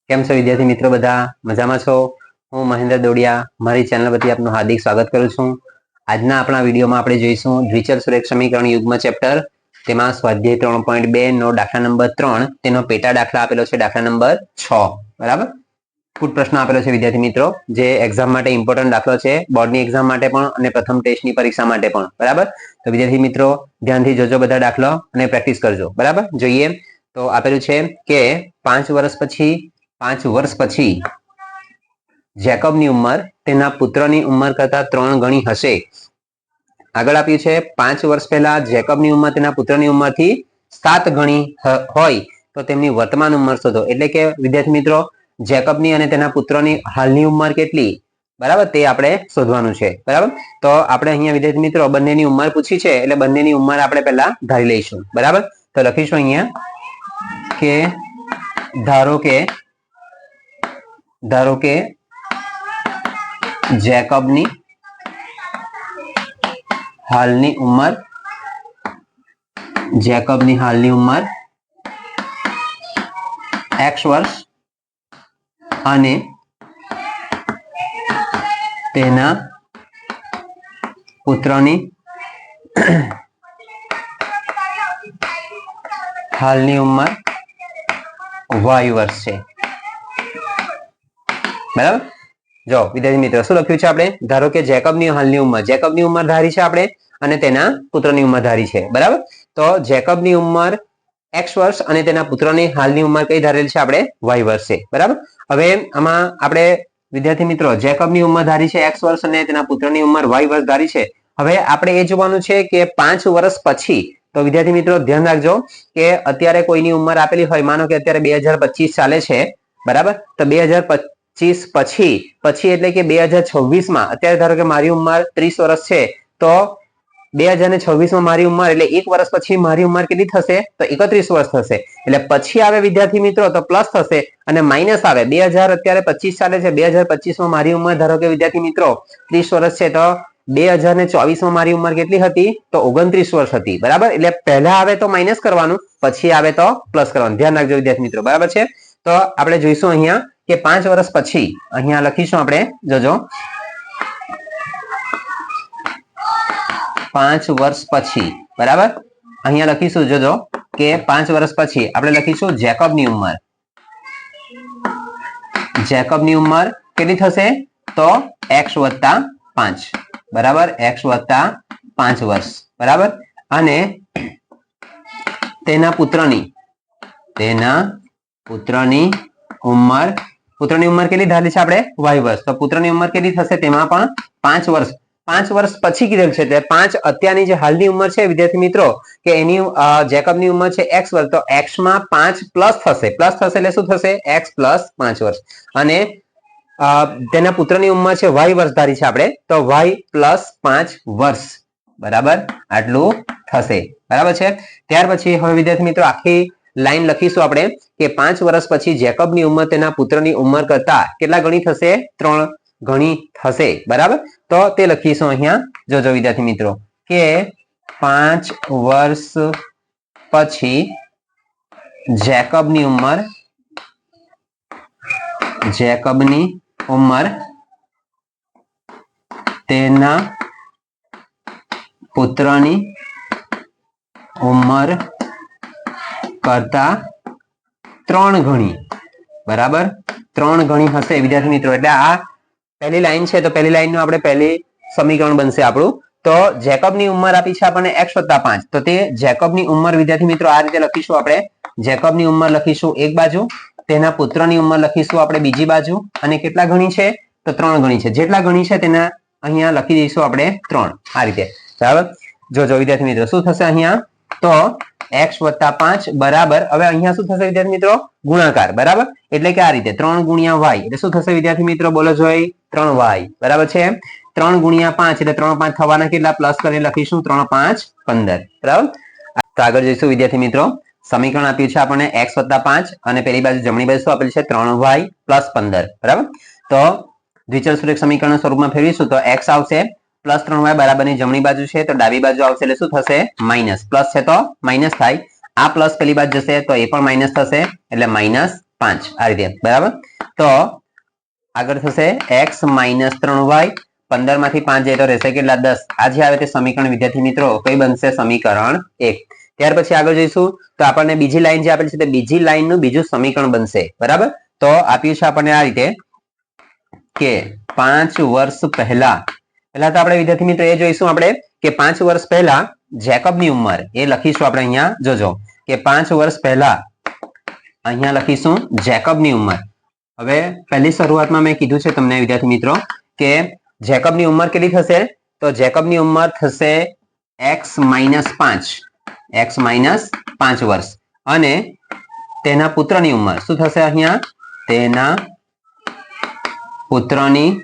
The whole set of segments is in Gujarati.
કેમ છો વિદ્યાર્થી મિત્રો? બધા મજામાં છો? હું મહેન્દ્ર દોડિયા મારી ચેનલ વતી આપનું હાર્દિક સ્વાગત કરું છું. આજના આપણા વિડીયોમાં આપણે જોઈશું દ્વિચલ સુરેખ સમીકરણ યુગ્મ ચેપ્ટર, તેમાં સ્વાધ્યાય 3.2 નો દાખલા નંબર 3 તેનો પેટા દાખલા આપેલો છે દાખલા નંબર 6. બરાબર, ફૂટ પ્રશ્ન આપેલો છે વિદ્યાર્થી મિત્રો, જે એક્ઝામ માટે ઇમ્પોર્ટન્ટ દાખલો છે, બોર્ડની એક્ઝામ માટે પણ અને પ્રથમ ટેસ્ટની પરીક્ષા માટે પણ. બરાબર, તો વિદ્યાર્થી મિત્રો ધ્યાનથી જોજો બધા દાખલો અને પ્રેક્ટિસ કરજો. બરાબર, જોઈએ તો આપેલું છે કે 5 વર્ષ પછી જેકબની ઉંમર તેના પુત્રની ઉંમર કરતા 3 ગણી હશે. આગળ આપ્યું છે 5 વર્ષ પહેલા જેકબની ઉંમર તેના પુત્રની ઉંમરથી 7 ગણી હોય તો તેમની વર્તમાન ઉંમર શોધો. એટલે કે વિદ્યાર્થી મિત્રો જેકબની અને તેના પુત્રની હાલની ઉંમર કેટલી, બરાબર, તે આપણે શોધવાનું છે. બરાબર, તો આપણે અહીંયા વિદ્યાર્થી મિત્રો બંનેની ઉંમર પૂછી છે એટલે બંનેની ઉંમર આપણે પહેલા ધારી લઈશું. બરાબર, તો લખીશું અહીંયા કે ધારો કે જેકબની હાલની ઉંમર x વર્ષ અને તેના પુત્રની હાલની ઉંમર y વર્ષ છે. બરાબર, જો વિદ્યાર્થી મિત્રો શું લખ્યું છે આપણે? ધારો કે જેકબની હાલની ઉંમર ધારી છે આપણે અને તેના પુત્રની ઉંમર ધારી છે. બરાબર, તો જેકબની ઉંમર x વર્ષ અને તેના પુત્રની હાલની ઉંમર કઈ ધારેલ છે આપણે? y વર્ષ છે. બરાબર, હવે આમાં આપણે વિદ્યાર્થી મિત્રો જેકબની ઉંમર ધારી છે x વર્ષ અને તેના પુત્રની ઉંમર y વર્ષ ધારી છે. હવે આપણે એ જોવાનું છે કે 5 વર્ષ પછી, તો વિદ્યાર્થી મિત્રો ધ્યાન રાખજો કે અત્યારે કોઈની ઉંમર આપેલી હોય, માનો કે અત્યારે 2025 ચાલે છે. બરાબર, તો 2025 પછી એટલે કે 2026 માં, અત્યારે ધારો કે મારી ઉંમર 30 વર્ષ છે, તો 2026 માં મારી ઉંમર એટલે 1 વર્ષ પછી મારી ઉંમર કેટલી થશે? તો 31 વર્ષ થશે. એટલે પછી આવે વિદ્યાર્થી મિત્રો તો પ્લસ થશે અને માઇનસ આવે. 2000 અત્યારે 25 ચાલે છે, 2025 માં મારી ઉંમર ધારો કે વિદ્યાર્થી મિત્રો 30 વર્ષ છે, તો 2024 માં મારી ઉંમર કેટલી હતી? તો 29 વર્ષ હતી. બરાબર, એટલે પહેલા આવે તો માઇનસ કરવાનું, પછી આવે તો પ્લસ કરવાનું. ધ્યાન રાખજો વિદ્યાર્થી મિત્રો. બરાબર છે, તો આપણે જોઈશું અહીંયા કે 5 વર્ષ પછી, અહીંયા લખીશું આપણે, જોજો 5 વર્ષ પછી. બરાબર, અહીંયા લખીશું, જોજો કે 5 વર્ષ પછી આપણે લખીશું જેકબની ઉંમર કેટલી થશે? તો x વત્તા 5. બરાબર, x વત્તા 5 વર્ષ. બરાબર, અને તેના પુત્રની ઉંમર કેટલી ધારી છે આપણે? y વર્ષ. તો પુત્રની ઉંમર કેટલી થશે? તેમાં પણ 5 વર્ષ. 5 વર્ષ પછી કીધેલ છે એટલે 5 અત્યારની જે હાલની ઉંમર છે વિદ્યાર્થી મિત્રો, કે એની જેકબની ઉંમર છે x વર્ષ, તો x માં 5 પ્લસ થશે એટલે શું થશે? x પ્લસ 5 વર્ષ. અને તેના પુત્રની ઉંમર છે y વર્ષ ધારી છે આપણે, તો y પ્લસ 5 વર્ષ. બરાબર, આટલું થશે. બરાબર છે, ત્યાર પછી હવે વિદ્યાર્થી મિત્રો આખી લાઈન લખીશું આપણે કે 5 વર્ષ પછી જેકબની ઉંમર તેના પુત્રની ઉંમર કરતા કેટલા ગણી થશે? 3 ગણી થશે. બરાબર, તો તે લખીશું અહીંયા, જોજો વિદ્યાર્થી મિત્રો કે 5 વર્ષ પછી જેકબની ઉંમર તેના પુત્રની ઉંમર કરતા 3 ગણી. બરાબર, 3 ગણી હશે વિદ્યાર્થી મિત્રો. એટલે આ પહેલી લાઈન છે, તો પહેલી લાઈનનું આપણે પહેલી સમીકરણ બનશે આપણું. તો જેકબની ઉંમર આપી છે આપણને x વત્તા 5, તો તે જેકબની ઉંમર વિદ્યાર્થી મિત્રો આ રીતે લખીશું આપણે. જેકબની ઉંમર લખીશું એક બાજુ, તેના પુત્રની ઉંમર લખીશું આપણે બીજી બાજુ, અને કેટલા ગણી છે? તો 3 ગણી છે. જેટલા ગણી છે તેના અહીંયા લખી દઈશું આપણે 3, આ રીતે. બરાબર, જોજો વિદ્યાર્થી મિત્રો શું થશે અહીંયા? તો x વત્તા 5 બરાબર, હવે અહીંયા શું થશે વિદ્યાર્થી મિત્રો? ગુણાકાર. બરાબર, એટલે કે આ રીતે 3 ગુણ્યા y એટલે શું થશે વિદ્યાર્થી મિત્રો? બોલો જોઈ, 3y. બરાબર છે, 3 ગુણ્યા 5 એટલે 3 5 થવાના કેટલા? પ્લસ કરીને લખીશું 3 5 15. બરાબર, તો આગળ જઈશું વિદ્યાર્થી મિત્રો. સમીકરણ આપ્યું છે આપણને x વત્તા 5 અને પેલી બાજુ જમણી બાજુ શું આપેલ છે? 3y plus 15. બરાબર, તો દ્વિચલ સુરેખ સમીકરણ સ્વરૂપમાં ફેરવીશું તો x આવશે પ્લસ 3y બરાબરની જમણી બાજુ છે તો ડાબી બાજુ આવશે એટલે શું થશે? માઇનસ. પ્લસ છે તો માઇનસ થાય. આ પ્લસ પેલી બાજુ જશે તો એ પણ માઇનસ થશે એટલે માઇનસ 5 આ રીતે બરાબર તો આગળ થશે x - 3y 15 માંથી 5 જાય તો રહેશે કેટલા 10 આ જે આવે તે સમીકરણ વિદ્યાર્થી મિત્રો કઈ બનશે સમીકરણ 1 ત્યાર પછી આગળ જઈશું તો આપણને બીજી લાઈન જે આપેલી છે તે બીજી લાઈનનું બીજું સમીકરણ બનશે બરાબર તો આપ્યું છે આપણને આ રીતે કે 5 વર્ષ પહેલા તો આપણે વિદ્યાર્થી મિત્રો એ જોઈશું આપણે કે 5 વર્ષ પહેલા જેકબની ઉંમર એ લખીશું આપણે અહીંયા જોજો કે 5 વર્ષ પહેલા અહીંયા લખીશું જેકબની ઉંમર હવે પહેલી શરૂઆતમાં મેં કીધું છે તમને વિદ્યાર્થી મિત્રો કે જેકબની ઉંમર કેટલી થશે તો જેકબની ઉંમર થશે x - 5 વર્ષ અને તેના પુત્રની ઉંમર શું થશે અહીંયા તેના પુત્રની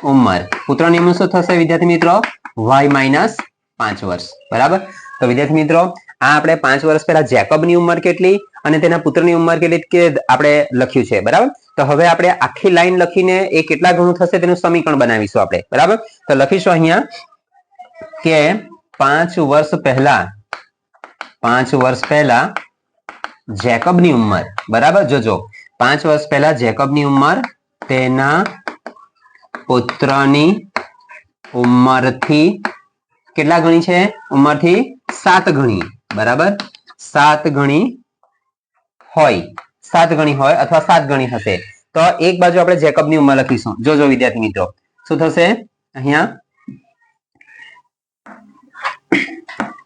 ઉંમર શું થશે વિદ્યાર્થી મિત્રો y - 5 વર્ષ બરાબર તો વિદ્યાર્થી મિત્રો આ આપણે 5 વર્ષ પહેલા જેકબની ઉંમર કેટલી અને તેના પુત્રની ઉંમર કેટલી કે આપણે લખ્યું છે બરાબર તો હવે આપણે આખી લાઈન લખીને એ કેટલા ગણું થશે તેનું સમીકરણ બનાવીશું આપણે બરાબર તો લખીશું અહીંયા કે 5 વર્ષ પહેલા જેકબની ઉંમર બરાબર જોજો 5 વર્ષ પહેલા જેકબની ઉંમર તેના પુત્રની ઉંમરથી કેટલા ગણી છે ઉંમરથી 7 ગણી બરાબર 7 ગણી હોય અથવા 7 ગણી હશે તો એક બાજુ આપણે જેકબની ઉંમર લખીશું જોજો વિદ્યાર્થી મિત્રો શું થશે અહીંયા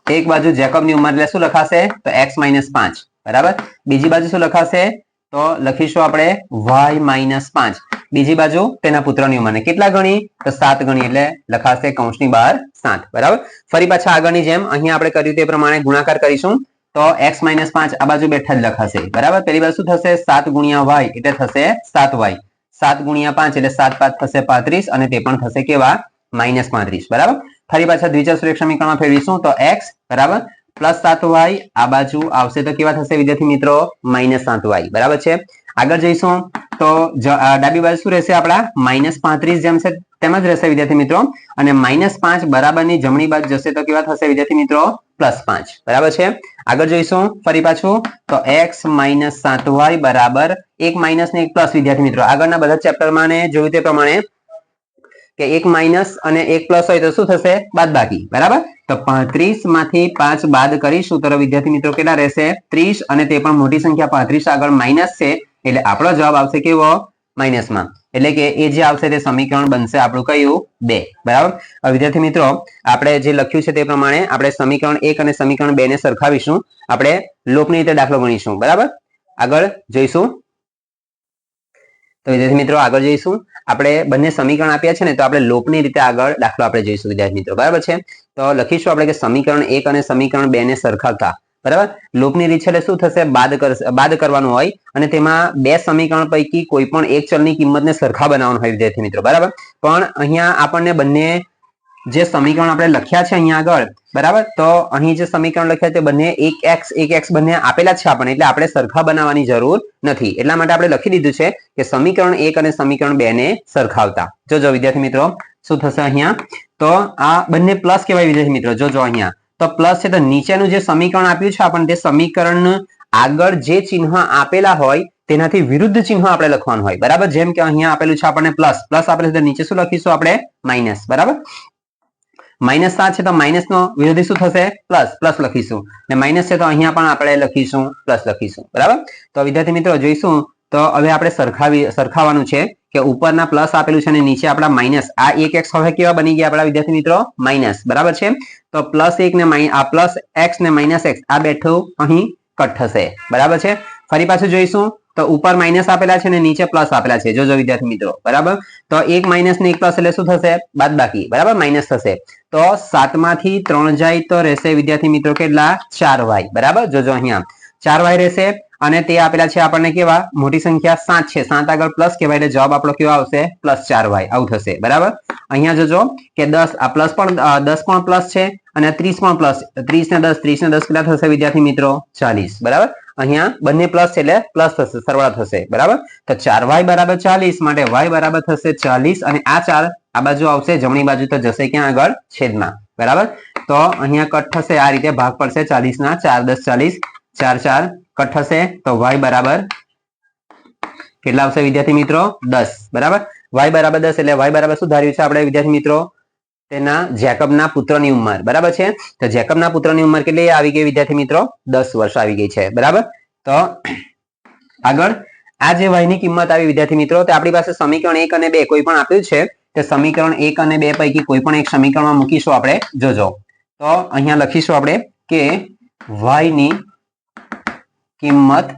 એક બાજુ જેકબની ઉંમર એટલે શું લખાશે તો x - 5 બરાબર બીજી બાજુ શું લખાશે તો લખીશું આપણે y - 5 બીજી બાજુ તેના પુત્રની ઉંમર કેટલા ગણી તો 7 ગણી એટલે લખાશે કૌંસની બહાર 7 બરાબર ફરી પાછા આગળની જેમ અહીંયા આપણે કર્યું તે પ્રમાણે ગુણાકાર કરીશું તો x - 5 આ બાજુ બેઠા જ લખાશે બરાબર પહેલી બાજુ શું થશે 7 ગુણ્યા y એટલે થશે 7y 7 ગુણ્યા 5 એટલે 7 5 થશે 35 અને તે પણ થશે કેવા -35 બરાબર ફરી પાછા દ્વિચલ સુરેખ સમીકરણમાં ફેરવીશું તો x બરાબર +7y આ બાજુ આવશે તો કેવા થશે વિદ્યાર્થી મિત્રો -7y બરાબર છે આગળ જઈશું તો ડાબી બાજુ શું રહેશે આપણા -35 જેમ છે તેમ જ રહેશે વિદ્યાર્થી મિત્રો અને -5 બરાબરની જમણી બાજુ જશે તો કેવા થશે વિદ્યાર્થી મિત્રો +5 બરાબર છે આગળ જોઈશું ફરી પાછું તો x - 7y બરાબર એક માઇનસ ને એક પ્લસ વિદ્યાર્થી મિત્રો આગળના બધા ચેપ્ટરમાં ને જોયું તે પ્રમાણે કે એક માઇનસ અને એક પ્લસ હોય તો શું થશે બાદબાકી બરાબર તો 35 માંથી 5 બાદ કરીશું તો વિદ્યાર્થી મિત્રો કેટલા રહેશે 30 અને તે પણ મોટી સંખ્યા 35 આગળ માઇનસ છે એટલે આપણો જવાબ આવશે કેવો માઇનસમાં એટલે કે એ જે આવશે તે સમીકરણ બનશે આપણું કયું 2 બરાબર હવે વિદ્યાર્થી મિત્રો આપણે જે લખ્યું છે તે પ્રમાણે આપણે સમીકરણ 1 અને સમીકરણ 2 ને સરખાવીશું આપણે લોપની રીતે દાખલો ગણીશું બરાબર આગળ જોઈશું તો વિદ્યાર્થી મિત્રો આગળ જઈશું આપણે બંને સમીકરણ આપ્યા છે ને તો આપણે લોપની રીતે આગળ દાખલો આપણે જોઈશું વિદ્યાર્થી મિત્રો બરાબર છે તો લખીશું આપણે કે સમીકરણ 1 અને સમીકરણ 2 ને સરખાવતા બરાબર લોપની રીત છે એટલે શું થશે બાદ કરવાનું હોય અને તેમાં બે સમીકરણ પૈકી કોઈ પણ એક ચલની કિંમતને સરખા બનાવવાનું હોય વિદ્યાર્થી મિત્રો બરાબર પણ અહીંયા આપણને બંને જે સમીકરણ આપણે લખ્યા છે અહીંયા આગળ બરાબર તો અહીં જે સમીકરણ લખ્યા તે બંને એક x બંને આપેલા છે આપણને એટલે આપણે સરખા બનાવવાની જરૂર નથી એટલા માટે આપણે લખી દીધું છે કે સમીકરણ 1 અને સમીકરણ 2 ને સરખાવતા જોજો વિદ્યાર્થી મિત્રો શું થશે અહીંયા તો આ બંને પ્લસ કહેવાય વિદ્યાર્થી મિત્રો જોજો અહીંયા તો પ્લસ છે તો નીચેનું જે સમીકરણ આપ્યું છે આપણને તે સમીકરણ આગળ જે ચિહ્ન આપેલા હોય તેનાથી વિરુદ્ધ ચિહ્ન આપણે લખવાનું હોય બરાબર જેમ કે અહીંયા આપેલું છે આપણને પ્લસ આપેલું છે તો નીચે શું લખીશું આપણે માઇનસ બરાબર -7 છે તો માઇનસ નો વિરોધી શું થશે પ્લસ લખીશું અને માઇનસ છે તો અહીંયા પણ આપણે લખીશું પ્લસ લખીશું બરાબર તો વિદ્યાર્થી મિત્રો જોઈશું તો હવે આપણે સરખાવવાનું છે કે ઉપરના પ્લસ આપેલું છે અને નીચે આપણા માઇનસ આ એક x હવે કેવા બની ગયા આપણા વિદ્યાર્થી મિત્રો માઇનસ બરાબર છે તો +1 ને આ +x ને -x આ બેઠું અહીં કટ થશે બરાબર છે ફરી પાછું જોઈશું તો ઉપર માઇનસ આપેલા છે અને નીચે પ્લસ આપેલા છે જોજો વિદ્યાર્થી મિત્રો બરાબર તો એક માઇનસ ને એક પ્લસ એટલે શું થશે બાદબાકી બરાબર માઇનસ થશે તો 7 માંથી 3 જાય તો રહેશે વિદ્યાર્થી મિત્રો કેટલા 4y બરાબર જોજો અહીંયા 4y રહેશે અને તે આપેલા છે આપણને કેવા મોટી સંખ્યા 7 છે 7 આગળ પ્લસ કહેવાય એટલે જવાબ આપણો કેવો આવશે +4y આવું થશે બરાબર અહીંયા જોજો કે 10 આ પ્લસ પણ 10 પણ પ્લસ છે અને 30 પણ પ્લસ 30 ને 10 કેટલા થશે વિદ્યાર્થી મિત્રો 40 બરાબર અહીંયા બંને પ્લસ છે એટલે પ્લસ થશે સરવાળા થશે બરાબર તો 4y બરાબર 40 માટે y બરાબર થશે 40 અને આ 4 આ બાજુ આવશે જમણી બાજુ તો જશે ક્યાં આગળ છેદમાં બરાબર તો અહીંયા કટ થશે આ રીતે ભાગ પડશે 40 ના 4 10 40 4 4 કટ થશે તો y બરાબર કેટલા આવશે વિદ્યાર્થી મિત્રો 10 બરાબર y બરાબર 10 એટલે y બરાબર શું ધાર્યું છે આપણે વિદ્યાર્થી મિત્રો તેના જેકબના પુત્રની ઉંમર બરાબર છે તો જેકબના પુત્રની ઉંમર કેટલી આવી ગઈ વિદ્યાર્થી મિત્રો 10 વર્ષ આવી ગઈ છે બરાબર તો આગળ આ જે y ની કિંમત આવી વિદ્યાર્થી મિત્રો તો આપણી પાસે સમીકરણ 1 અને 2 કોઈ પણ આપ્યું છે તે સમીકરણ 1 અને 2 પૈકી કોઈ પણ એક સમીકરણમાં મૂકીશું આપણે જોજો તો અહીંયા લખીશું આપણે કે y ની કિંમત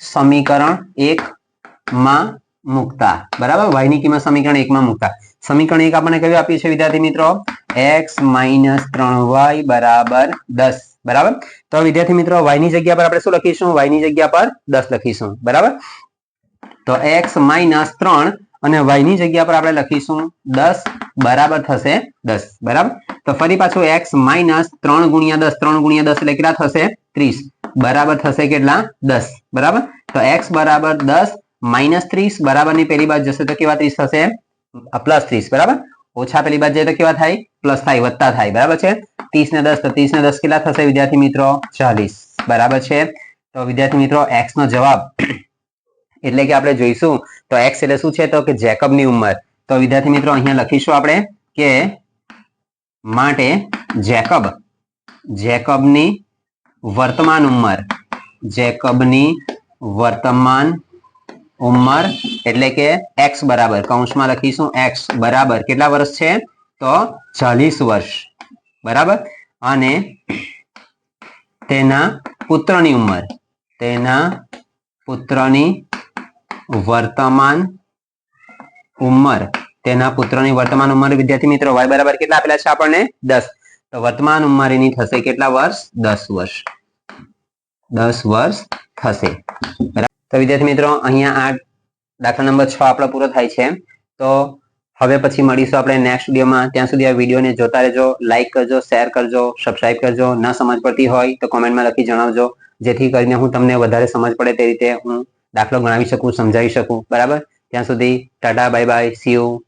સમીકરણ 1 માં મૂકતા બરાબર y ની કિંમત સમીકરણ 1 માં મૂકતા સમીકરણ 1 આપણને કયું આપ્યું છે વિદ્યાર્થી મિત્રો x - 3y બરાબર 10 બરાબર તો વિદ્યાર્થી મિત્રો y ની જગ્યા પર આપણે શું લખીશું y ની જગ્યા પર 10 લખીશું બરાબર તો x - 3 અને y ની જગ્યા પર આપણે લખીશું 10 બરાબર થશે 10 બરાબર તો ફરી પાછું x - 3 ગુણ્યા 10 3 ગુણ્યા 10 એટલે કેટલા થશે 30 બરાબર થશે કેટલા 10 બરાબર તો x બરાબર 10 -30 બરાબર ની પેલી બાજુ જશે તો કેવા 30 થશે +30 બરાબર ઓછા પેલી બાજુ જાય તો કેવા થાય પ્લસ થાય વત્તા થાય બરાબર છે 30 ને 10 તો 30 ને 10 કેટલા થશે વિદ્યાર્થી મિત્રો 40 બરાબર છે તો વિદ્યાર્થી મિત્રો x નો જવાબ એટલે કે આપણે જોઈશું તો x એટલે શું છે તો કે જેકબની ઉંમર તો વિદ્યાર્થી મિત્રો અહીંયા લખીશું આપણે કે માટે જેકબની વર્તમાન ઉંમર એટલે કે x બરાબર કૌંસમાં લખીશું x બરાબર કેટલા વર્ષ છે તો 40 વર્ષ બરાબર અને તેના પુત્રની વર્તમાન ઉંમર વિદ્યાર્થી મિત્રો y બરાબર કેટલા આપેલા છે આપણને 10 તો વર્તમાન ઉંમર એની થશે કેટલા વર્ષ 10 વર્ષ થશે તો વિદ્યાર્થી મિત્રો અહીંયા આ દાખલા નંબર 6 આપણો પૂરો થાય છે તો હવે પછી મળીશું આપણે નેક્સ્ટ વિડીયોમાં ત્યાં સુધી આ વિડીયોને જોતા રહેજો લાઈક કરજો શેર કરજો સબસ્ક્રાઇબ કરજો ના સમજ પડતી હોય તો કોમેન્ટમાં લખી જણાવજો જેથી કરીને હું તમને વધારે સમજ પડે તે રીતે હું દાખલો ગણાવી શકું સમજાવી શકું બરાબર ત્યાં સુધી Tata bye bye see you